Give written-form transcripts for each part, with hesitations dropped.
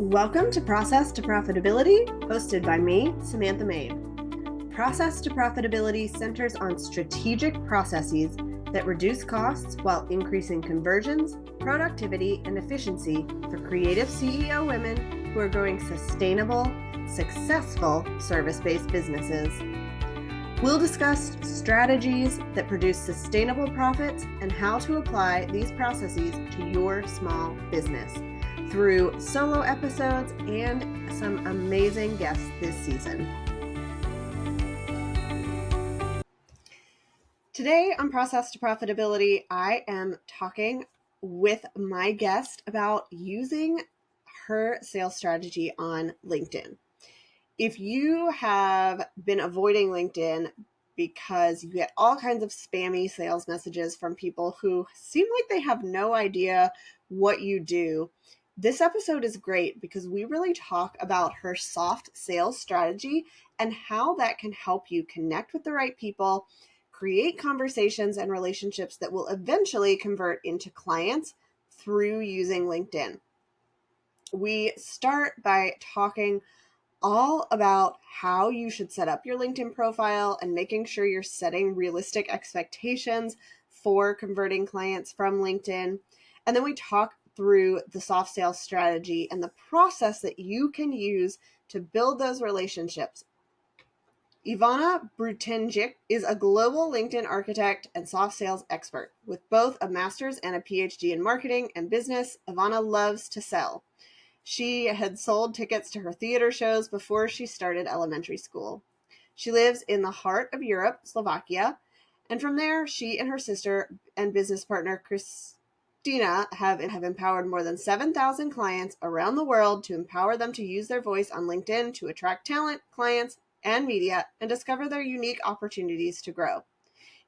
Welcome to Process to Profitability, hosted by me, Samantha Mabe. Process to Profitability centers on strategic processes that reduce costs while increasing conversions, productivity, and efficiency for creative CEO women who are growing sustainable, successful service-based businesses. We'll discuss strategies that produce sustainable profits and how to apply these processes to your small business through solo episodes and some amazing guests this season. Today on Process to Profitability, I am talking with my guest about using her sales strategy on LinkedIn. If you have been avoiding LinkedIn because you get all kinds of spammy sales messages from people who seem like they have no idea what you do, this episode is great because we really talk about her soft sales strategy and how that can help you connect with the right people, create conversations and relationships that will eventually convert into clients through using LinkedIn. We start by talking all about how you should set up your LinkedIn profile and making sure you're setting realistic expectations for converting clients from LinkedIn. And then we talk through the soft sales strategy and the process that you can use to build those relationships. Ivana Brutenjik is a global LinkedIn architect and soft sales expert. With both a master's and a PhD in marketing and business, Ivana loves to sell. She had sold tickets to her theater shows before she started elementary school. She lives in the heart of Europe, Slovakia, and from there, she and her sister and business partner, Christina, have empowered more than 7,000 clients around the world to empower them to use their voice on LinkedIn to attract talent, clients, and media, and discover their unique opportunities to grow.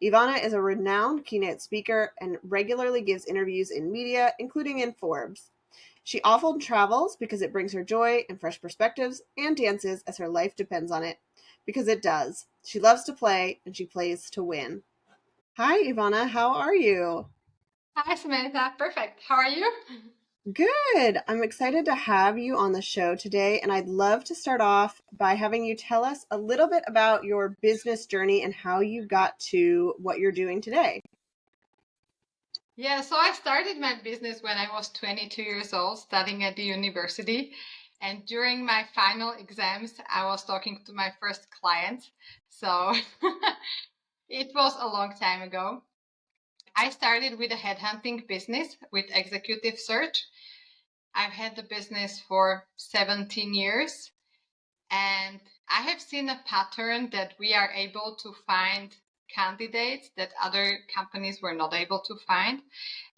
Ivana is a renowned keynote speaker and regularly gives interviews in media, including in Forbes. She often travels because it brings her joy and fresh perspectives, and dances as her life depends on it, because it does. She loves to play, and she plays to win. Hi, Ivana. How are you? Hi, Samantha. Perfect. How are you? Good. I'm excited to have you on the show today, and I'd love to start off by having you tell us a little bit about your business journey and how you got to what you're doing today. Yeah, so I started my business when I was 22 years old, studying at the university. And during my final exams, I was talking to my first client. So it was a long time ago. I started with a headhunting business with executive search. I've had the business for 17 years. And I have seen a pattern that we are able to find candidates that other companies were not able to find.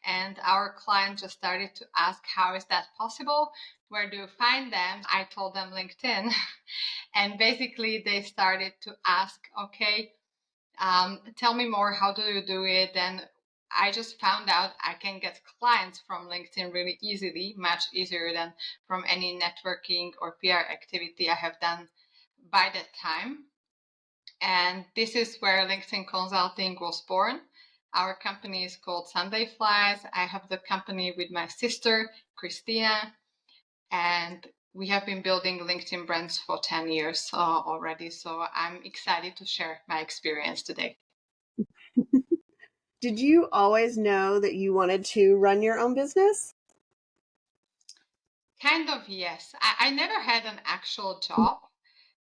And our client just started to ask, how is that possible? Where do you find them? I told them LinkedIn. And basically they started to ask, okay, tell me more. How do you do it? And I just found out I can get clients from LinkedIn really easily, much easier than from any networking or PR activity I have done by that time. And this is where LinkedIn Consulting was born. Our company is called Sunday Flies. I have the company with my sister, Christina, and we have been building LinkedIn brands for 10 years already. So I'm excited to share my experience today. Did you always know that you wanted to run your own business? Kind of, yes. I never had an actual job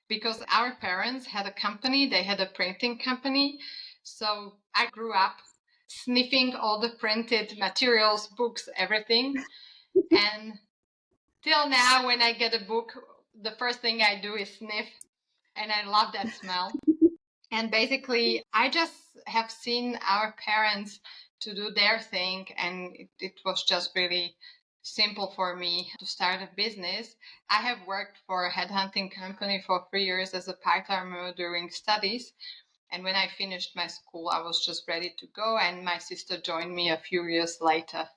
because our parents had a company. They had a printing company. So I grew up sniffing all the printed materials, books, everything. And till now, when I get a book, the first thing I do is sniff. And I love that smell. And basically, I just have seen our parents to do their thing. And it was just really simple for me to start a business. I have worked for a headhunting company for 3 years as a part-timer during studies. And when I finished my school, I was just ready to go. And my sister joined me a few years later.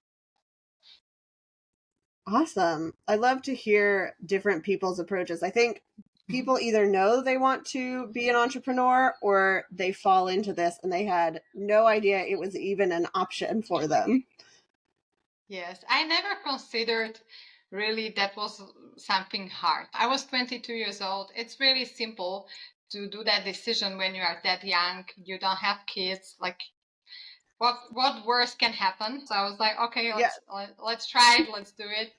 Awesome. I love to hear different people's approaches. I think people either know they want to be an entrepreneur or they fall into this and they had no idea it was even an option for them. Yes, I never considered really that was something hard. I was 22 years old. It's really simple to do that decision when you are that young. You don't have kids. Like, what worse can happen? So I was like, okay, Yeah. let's try it. Let's do it.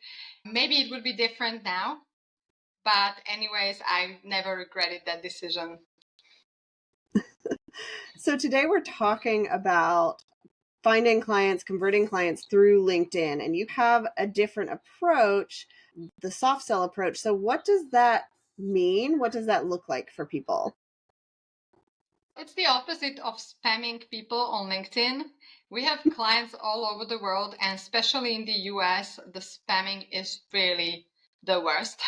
Maybe it would be different now, but anyways, I never regretted that decision. So today we're talking about finding clients, converting clients through LinkedIn, and you have a different approach, the soft sell approach. So what does that mean? What does that look like for people? It's the opposite of spamming people on LinkedIn. We have clients all over the world, and especially in the US, the spamming is really the worst.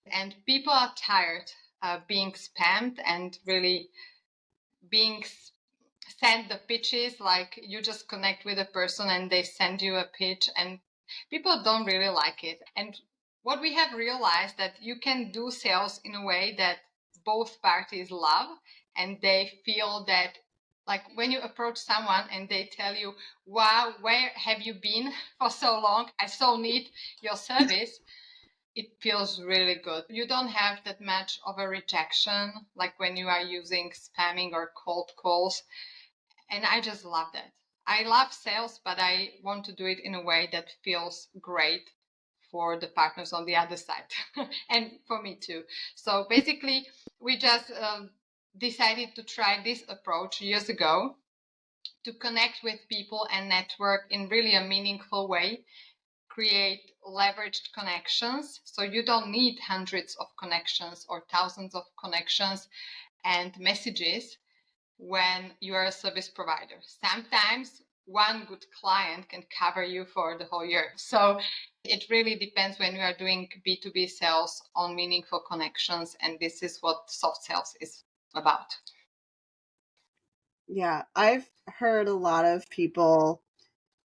And people are tired of being spammed and really being sent the pitches. Like, you just connect with a person and they send you a pitch, and people don't really like it. And what we have realized that you can do sales in a way that both parties love, and they feel that, like, when you approach someone and they tell you, wow, where have you been for so long, I so need your service, it feels really good. You don't have that much of a rejection like when you are using spamming or cold calls. And I just love that. I love sales, but I want to do it in a way that feels great for the partners on the other side and for me too. So basically, we just decided to try this approach years ago to connect with people and network in really a meaningful way, create leveraged connections. So you don't need hundreds of connections or thousands of connections and messages when you are a service provider. Sometimes one good client can cover you for the whole year. So it really depends when you are doing B2B sales on meaningful connections. And this is what soft sales is about. Yeah, I've heard a lot of people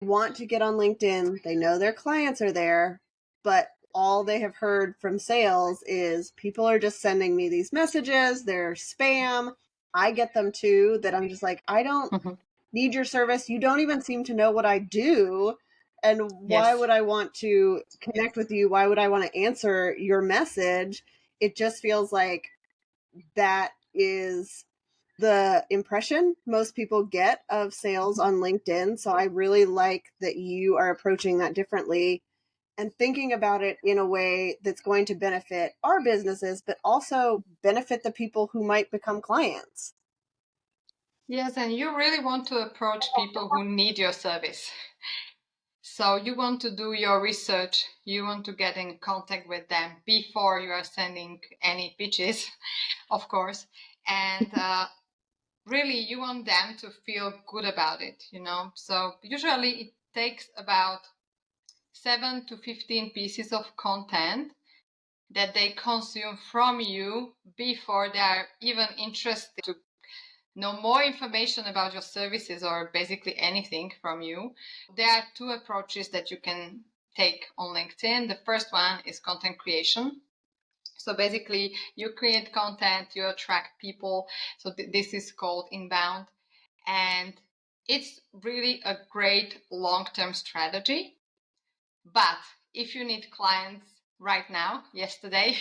want to get on LinkedIn. They know their clients are there, but all they have heard from sales is people are just sending me these messages. They're spam. I get them too, that I'm just like, I don't need your service. You don't even seem to know what I do. And why Yes. would I want to connect with you? Why would I want to answer your message? It just feels like that is the impression most people get of sales on LinkedIn. So I really like that you are approaching that differently and thinking about it in a way that's going to benefit our businesses, but also benefit the people who might become clients. Yes, and you really want to approach people who need your service. So you want to do your research, you want to get in contact with them before you are sending any pitches, of course. And really, you want them to feel good about it, you know? So usually it takes about 7 to 15 pieces of content that they consume from you before they are even interested to know more information about your services or basically anything from you. There are two approaches that you can take on LinkedIn. The first one is content creation. So basically, you create content, you attract people. So this is called inbound. And it's really a great long-term strategy. But if you need clients right now, yesterday,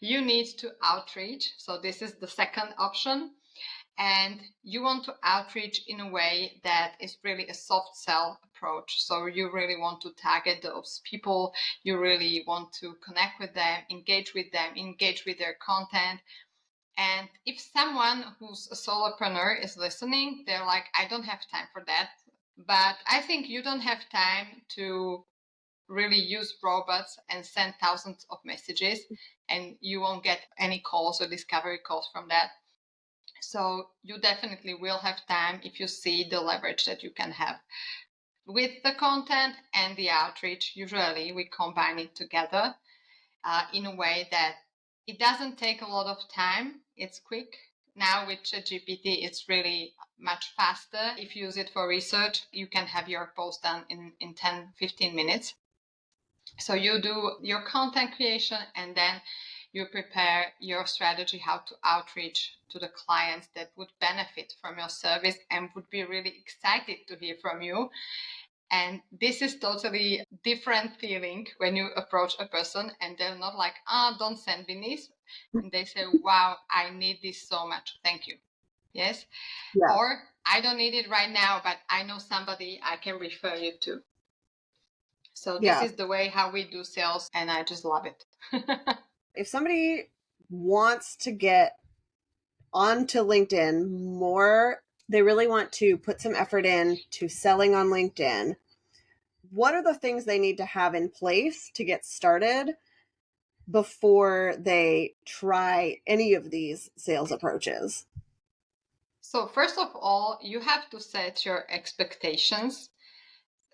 you need to outreach. So this is the second option. And you want to outreach in a way that is really a soft sell approach. So you really want to target those people. You really want to connect with them, engage with their content. And if someone who's a solopreneur is listening, they're like, I don't have time for that. But I think you don't have time to really use robots and send thousands of messages, and you won't get any calls or discovery calls from that. So you definitely will have time if you see the leverage that you can have with the content and the outreach. Usually we combine it together in a way that it doesn't take a lot of time. It's quick. Now with ChatGPT, it's really much faster. If you use it for research, you can have your post done in 10, 15 minutes. So you do your content creation and then you prepare your strategy how to outreach to the clients that would benefit from your service and would be really excited to hear from you. And this is totally different feeling when you approach a person and they're not like, don't send me this. And they say, wow, I need this so much. Thank you. Yes. Yeah. Or I don't need it right now, but I know somebody I can refer you to. So this is the way how we do sales, and I just love it. If somebody wants to get onto LinkedIn more, they really want to put some effort in to selling on LinkedIn, what are the things they need to have in place to get started before they try any of these sales approaches? So first of all, you have to set your expectations.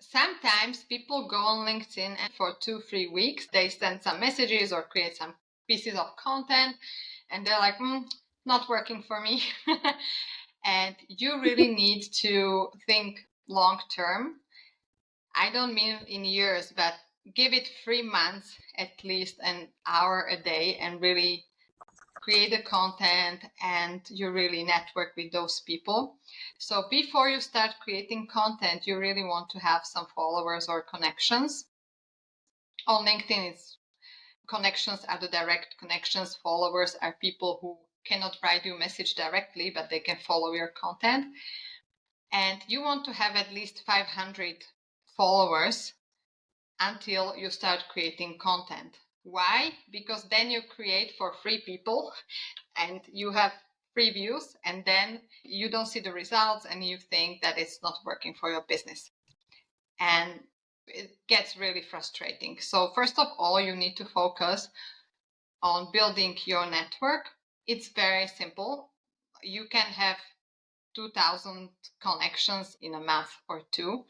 Sometimes people go on LinkedIn and for 2-3 weeks, they send some messages or create some pieces of content and they're like, not working for me. And you really need to think long term. I don't mean in years, but give it 3 months, at least an hour a day, and really create the content and you really network with those people. So before you start creating content, you really want to have some followers or connections. On LinkedIn, it's connections are the direct connections. Followers are people who cannot write you a message directly, but they can follow your content. And you want to have at least 500 followers until you start creating content. Why? Because then you create for free people and you have free views, and then you don't see the results and you think that it's not working for your business. And it gets really frustrating. So first of all, you need to focus on building your network. It's very simple. You can have 2,000 connections in a month or two.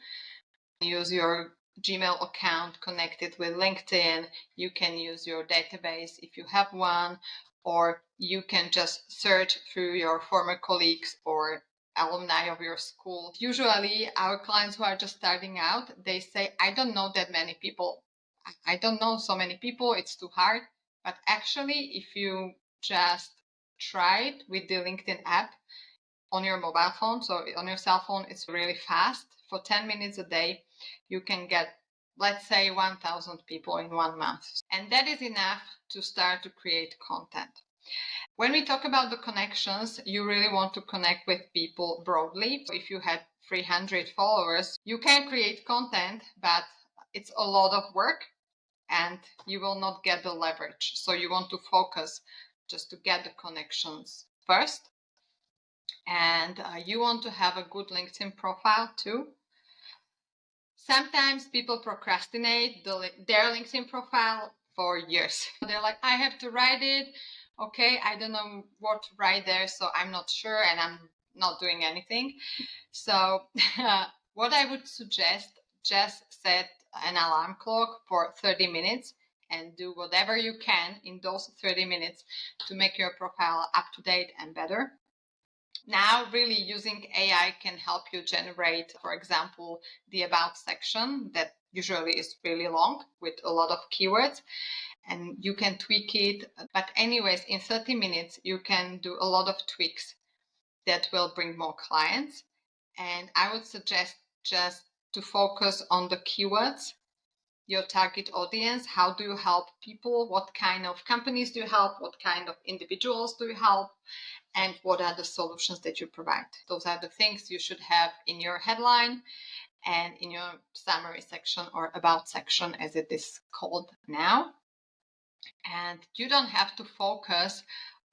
Use your Gmail account connected with LinkedIn. You can use your database if you have one, or you can just search through your former colleagues or alumni of your school. Usually our clients who are just starting out, they say, I don't know that many people. I don't know so many people. It's too hard. But actually, if you just try it with the LinkedIn app on your mobile phone, so on your cell phone, it's really fast. For 10 minutes a day, you can get, let's say, 1,000 people in 1 month. And that is enough to start to create content. When we talk about the connections, you really want to connect with people broadly. So if you had 300 followers, you can create content, but it's a lot of work and you will not get the leverage. So you want to focus just to get the connections first. And you want to have a good LinkedIn profile too. Sometimes people procrastinate their LinkedIn profile for years. They're like, I have to write it. Okay, I don't know what to write there, so I'm not sure and I'm not doing anything. So what I would suggest, just set an alarm clock for 30 minutes and do whatever you can in those 30 minutes to make your profile up to date and better. Now, really using AI can help you generate, for example, the about section that usually is really long with a lot of keywords, and you can tweak it. But anyways, in 30 minutes, you can do a lot of tweaks that will bring more clients. And I would suggest just to focus on the keywords, your target audience. How do you help people? What kind of companies do you help? What kind of individuals do you help? And what are the solutions that you provide? Those are the things you should have in your headline and in your summary section or about section, as it is called now. And you don't have to focus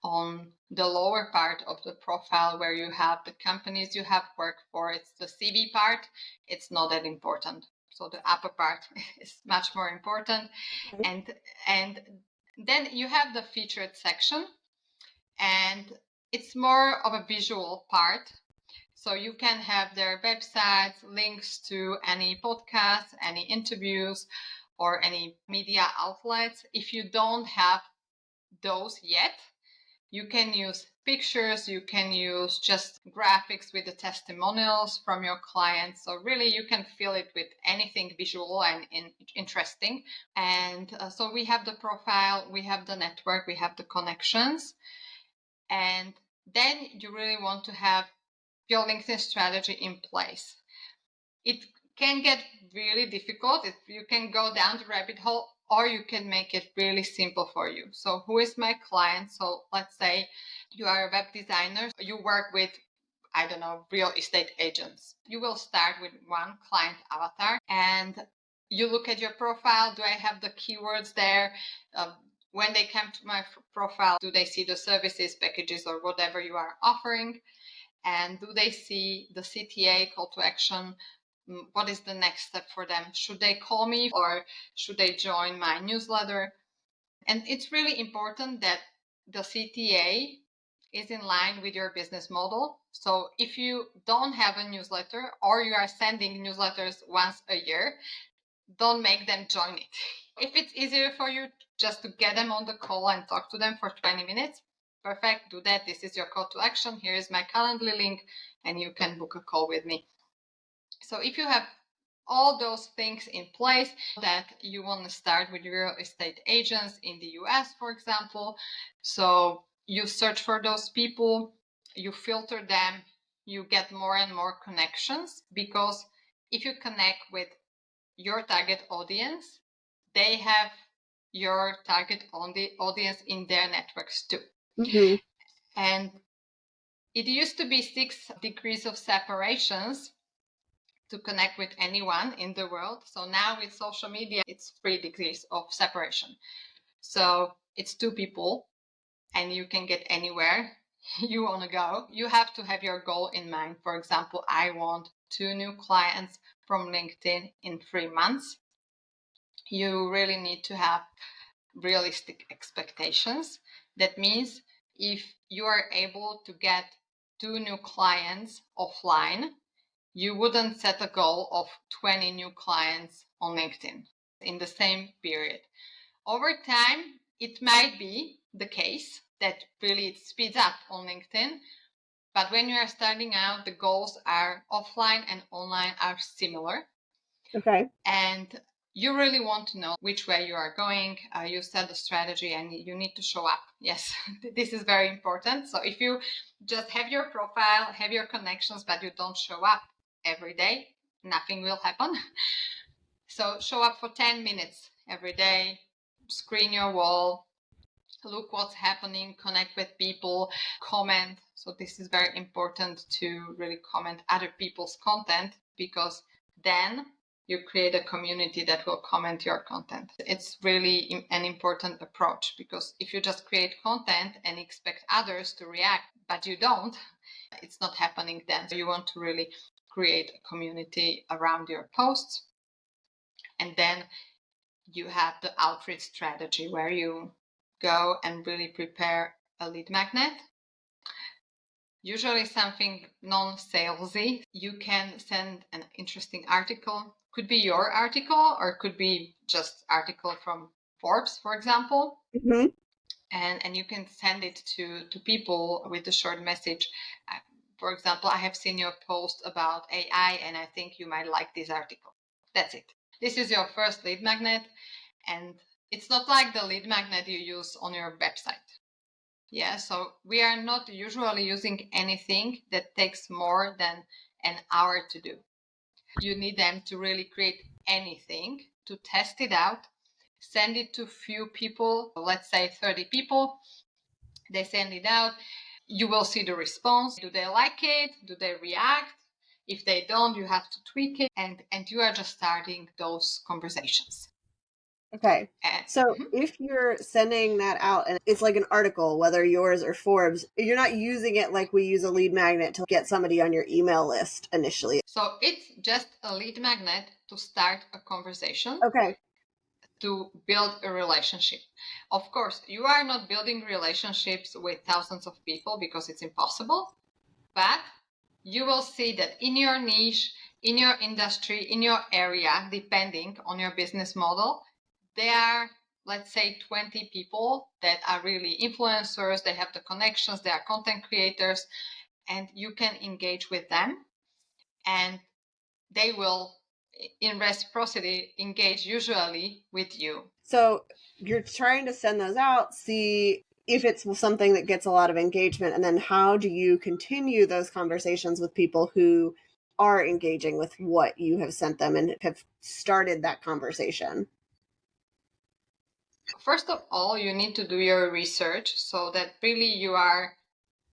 on the lower part of the profile where you have the companies you have worked for. It's the CV part. It's not that important. So the upper part is much more important. And then you have the featured section, and it's more of a visual part. So you can have their websites, links to any podcasts, any interviews, or any media outlets. If you don't have those yet, you can use pictures, you can use just graphics with the testimonials from your clients. So really you can fill it with anything visual and interesting. And so we have the profile, we have the network, we have the connections. And then you really want to have your LinkedIn strategy in place. It can get really difficult. You can go down the rabbit hole, or you can make it really simple for you. So who is my client? So let's say you are a web designer. You work with, I don't know, real estate agents. You will start with one client avatar and you look at your profile. Do I have the keywords there? When they come to my profile, do they see the services, packages, or whatever you are offering? And do they see the CTA, call to action? What is the next step for them? Should they call me or should they join my newsletter? And it's really important that the CTA is in line with your business model. So if you don't have a newsletter or you are sending newsletters once a year, don't make them join it. If it's easier for you just to get them on the call and talk to them for 20 minutes, perfect, do that. This is your call to action. Here is my Calendly link and you can book a call with me. So if you have all those things in place, that you want to start with real estate agents in the US, for example. So you search for those people, you filter them, you get more and more connections, because if you connect with your target audience, they have your target audience in their networks too. Mm-hmm. And it used to be 6 degrees of separations to connect with anyone in the world. So now with social media, it's 3 degrees of separation. So it's 2 people and you can get anywhere you want to go. You have to have your goal in mind. For example, I want 2 new clients from LinkedIn in 3 months. You really need to have realistic expectations. That means if you are able to get 2 new clients offline, you wouldn't set a goal of 20 new clients on LinkedIn in the same period. Over time, it might be the case that really it speeds up on LinkedIn. But when you are starting out, the goals are offline and online are similar. Okay. And you really want to know which way you are going. You set the strategy and you need to show up. Yes, this is very important. So if you just have your profile, have your connections, but you don't show up every day, nothing will happen. So show up for 10 minutes every day, screen your wall, look what's happening, connect with people, comment. So this is very important to really comment other people's content, because then you create a community that will comment your content. It's really an important approach, because if you just create content and expect others to react, but you don't, it's not happening then. So you want to really create a community around your posts. And then you have the outreach strategy where you go and really prepare a lead magnet. Usually something non-salesy. You can send an interesting article. Could be your article or could be just article from Forbes, for example. Mm-hmm. And you can send it to people with a short message. For example, I have seen your post about AI and I think you might like this article. That's it. This is your first lead magnet. And it's not like the lead magnet you use on your website. Yeah, so we are not usually using anything that takes more than an hour to do. You need them to really create anything, to test it out, send it to few people, let's say 30 people. They send it out. You will see the response. Do they like it? Do they react? If they don't, you have to tweak it. And you are just starting those conversations. Okay. So if you're sending that out and it's like an article, whether yours or Forbes, you're not using it like we use a lead magnet to get somebody on your email list initially. So it's just a lead magnet to start a conversation. Okay. To build a relationship. Of course, you are not building relationships with thousands of people because it's impossible, but you will see that in your niche, in your industry, in your area, depending on your business model, there are, let's say, 20 people that are really influencers. They have the connections, they are content creators, and you can engage with them and they will, in reciprocity, engage usually with you. So you're trying to send those out, see if it's something that gets a lot of engagement, and then how do you continue those conversations with people who are engaging with what you have sent them and have started that conversation? First of all, you need to do your research so that really you are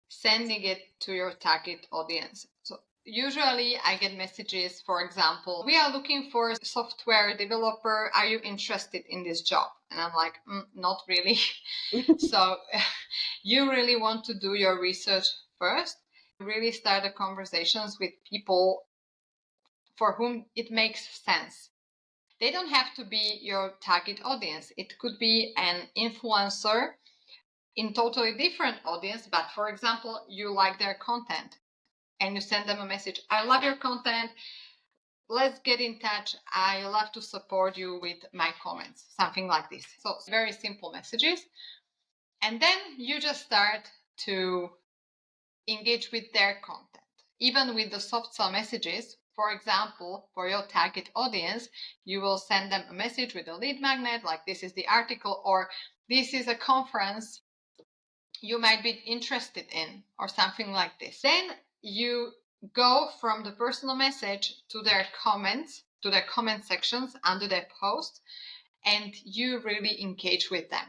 sending it to your target audience. So usually I get messages, for example, we are looking for a software developer. Are you interested in this job? And I'm like, not really. So you really want to do your research first. Really start the conversations with people for whom it makes sense. They don't have to be your target audience. It could be an influencer in totally different audience, but for example, you like their content and you send them a message. I love your content. Let's get in touch. I love to support you with my comments, something like this. So very simple messages. And then you just start to engage with their content. Even with the soft sell messages, for example, for your target audience, you will send them a message with a lead magnet, like this is the article, or this is a conference you might be interested in, or something like this. Then you go from the personal message to their comments, to their comment sections under their post, and you really engage with them.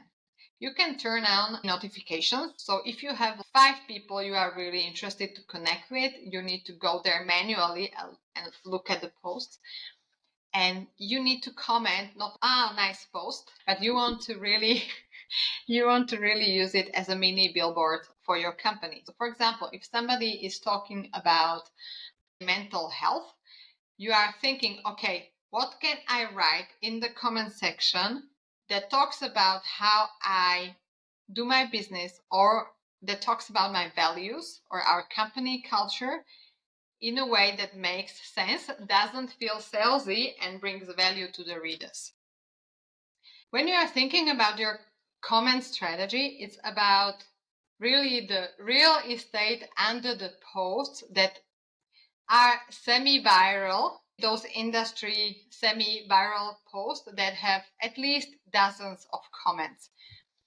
You can turn on notifications. So if you have 5 people you are really interested to connect with, you need to go there manually and look at the posts. And you need to comment, not, nice post, but you want to really use it as a mini billboard for your company. So for example, if somebody is talking about mental health, you are thinking, okay, what can I write in the comment section that talks about how I do my business, or that talks about my values or our company culture in a way that makes sense, doesn't feel salesy, and brings value to the readers. When you are thinking about your comment strategy, it's about really the real estate under the posts that are semi-viral, those industry semi-viral posts that have at least dozens of comments.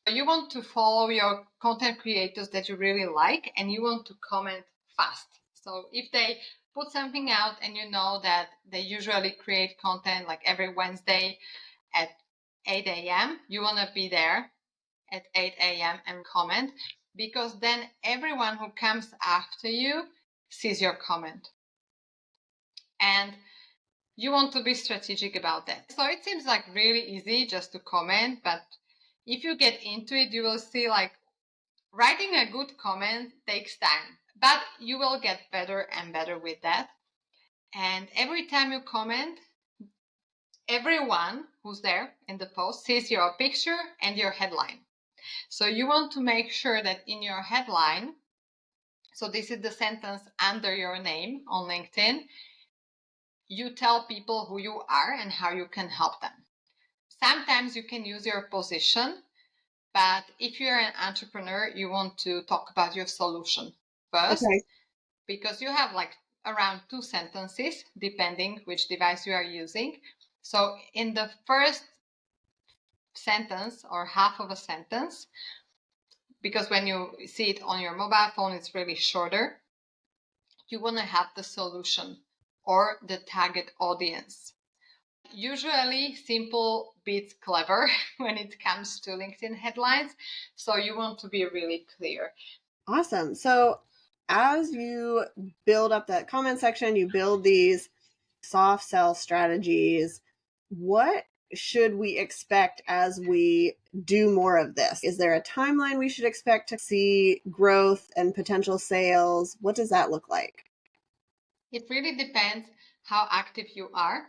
You want to follow your content creators that you really like, and you want to comment fast. So if they put something out and you know that they usually create content like every Wednesday at 8 a.m., you want to be there at 8 a.m. and comment, because then everyone who comes after you sees your comment. And you want to be strategic about that. So it seems like really easy just to comment, but if you get into it, you will see like writing a good comment takes time, but you will get better and better with that. And every time you comment, everyone who's there in the post sees your picture and your headline. So you want to make sure that in your headline, so this is the sentence under your name on LinkedIn, you tell people who you are and how you can help them. Sometimes you can use your position, but if you're an entrepreneur, you want to talk about your solution first, Okay. because you have like around 2 sentences, depending which device you are using. So in the first sentence or half of a sentence, because when you see it on your mobile phone, it's really shorter, you want to have the solution or the target audience. Usually simple beats clever when it comes to LinkedIn headlines. So you want to be really clear. Awesome. So as you build up that comment section, you build these soft sell strategies, what should we expect as we do more of this? Is there a timeline we should expect to see growth and potential sales? What does that look like? It really depends how active you are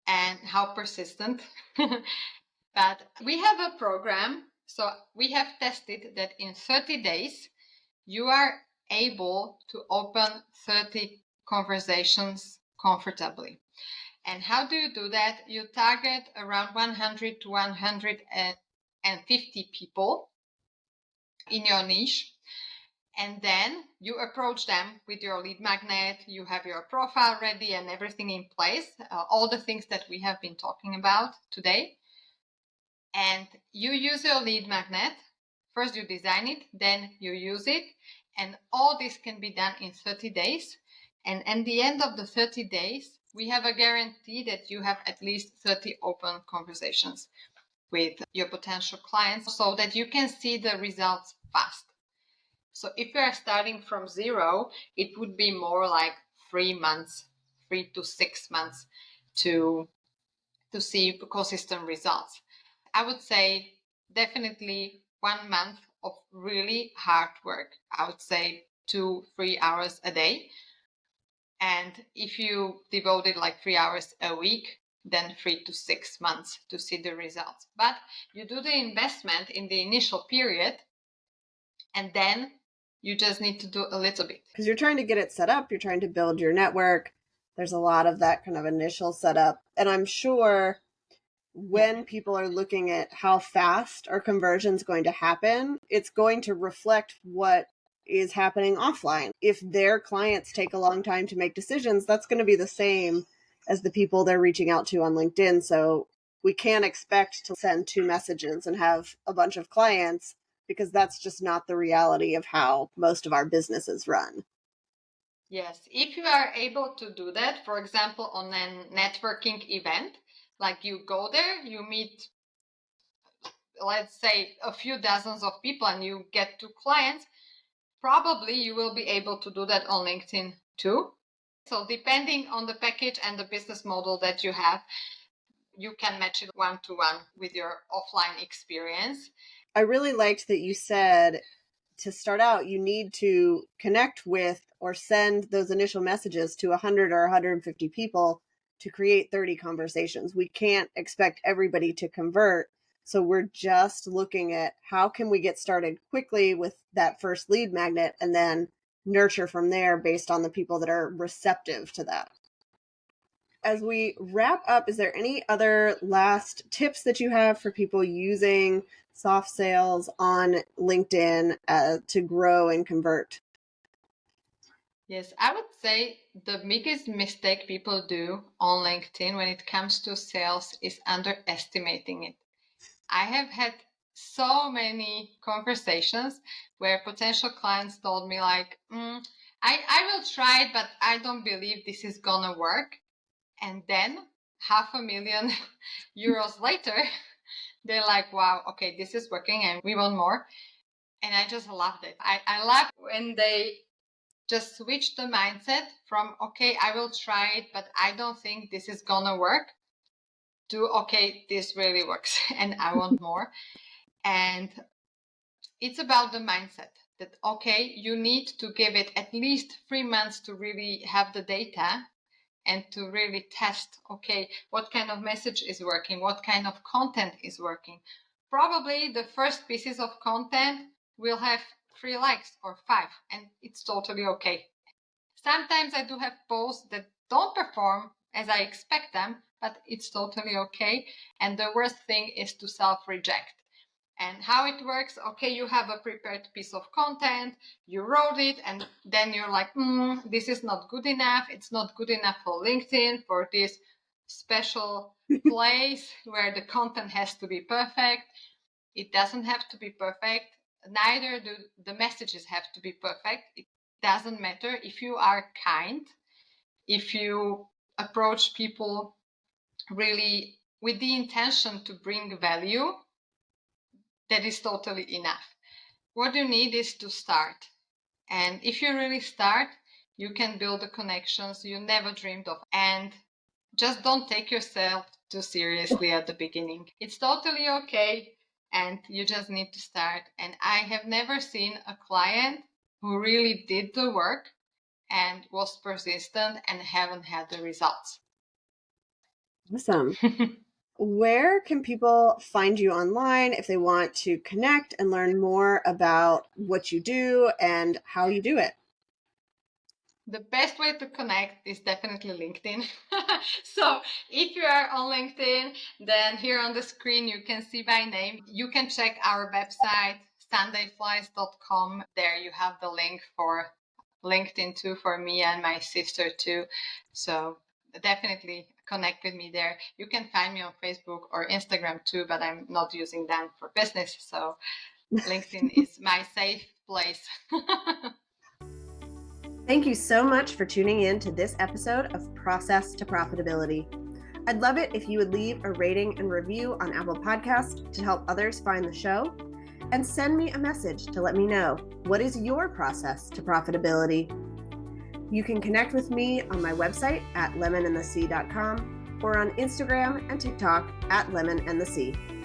and how persistent. But we have a program. So we have tested that in 30 days, you are able to open 30 conversations comfortably. And how do you do that? You target around 100 to 150 people in your niche. And then you approach them with your lead magnet. You have your profile ready and everything in place, all the things that we have been talking about today. And you use your lead magnet. First you design it, then you use it. And all this can be done in 30 days. And at the end of the 30 days, we have a guarantee that you have at least 30 open conversations with your potential clients so that you can see the results fast. So if you are starting from zero, it would be more like 3 months, 3 to 6 months to see consistent results. I would say definitely 1 month of really hard work. I would say 2-3 hours a day. And if you devoted like 3 hours a week, then 3 to 6 months to see the results. But you do the investment in the initial period, and then you just need to do a little bit. Because you're trying to get it set up, you're trying to build your network. There's a lot of that kind of initial setup. And I'm sure when people are looking at how fast our conversion is going to happen, it's going to reflect what is happening offline. If their clients take a long time to make decisions, that's going to be the same as the people they're reaching out to on LinkedIn. So we can't expect to send 2 messages and have a bunch of clients, because that's just not the reality of how most of our businesses run. Yes, if you are able to do that, for example, on a networking event, like you go there, you meet, let's say, a few dozens of people and you get 2 clients, probably you will be able to do that on LinkedIn too. So depending on the package and the business model that you have, you can match it one-to-one with your offline experience. I really liked that you said to start out, you need to connect with or send those initial messages to 100 or 150 people to create 30 conversations. We can't expect everybody to convert. So we're just looking at how can we get started quickly with that first lead magnet and then nurture from there based on the people that are receptive to that. As we wrap up, is there any other last tips that you have for people using soft sales on LinkedIn to grow and convert? Yes, I would say the biggest mistake people do on LinkedIn when it comes to sales is underestimating it. I have had so many conversations where potential clients told me like, I will try it, but I don't believe this is gonna work. And then €500,000 euros later, they're like, wow, okay, this is working and we want more. And I just loved it. I love when they just switch the mindset from, okay, I will try it, but I don't think this is gonna work, to, okay, this really works and I want more. And it's about the mindset that, okay, you need to give it at least 3 months to really have the data and to really test, okay, what kind of message is working, what kind of content is working. Probably the first pieces of content will have 3 likes or 5, and it's totally okay. Sometimes I do have posts that don't perform as I expect them, but it's totally okay. And the worst thing is to self-reject. And how it works, okay, you have a prepared piece of content, you wrote it, and then you're like, this is not good enough. It's not good enough for LinkedIn, for this special place where the content has to be perfect. It doesn't have to be perfect. Neither do the messages have to be perfect. It doesn't matter. If you are kind, if you approach people really with the intention to bring value, that is totally enough. What you need is to start. And if you really start, you can build the connections you never dreamed of. And just don't take yourself too seriously at the beginning. It's totally okay. And you just need to start. And I have never seen a client who really did the work and was persistent and haven't had the results. Awesome. Where can people find you online if they want to connect and learn more about what you do and how you do it? The best way to connect is definitely LinkedIn. So if you are on LinkedIn, then here on the screen you can see my name. You can check our website, sundayflies.com. There you have the link for LinkedIn too, for me and my sister too. So definitely connect with me there. You can find me on Facebook or Instagram too, but I'm not using them for business. So LinkedIn is my safe place. Thank you so much for tuning in to this episode of Process to Profitability. I'd love it if you would leave a rating and review on Apple Podcasts to help others find the show, and send me a message to let me know, what is your process to profitability? You can connect with me on my website at lemonandthesea.com or on Instagram and TikTok at lemonandthesea.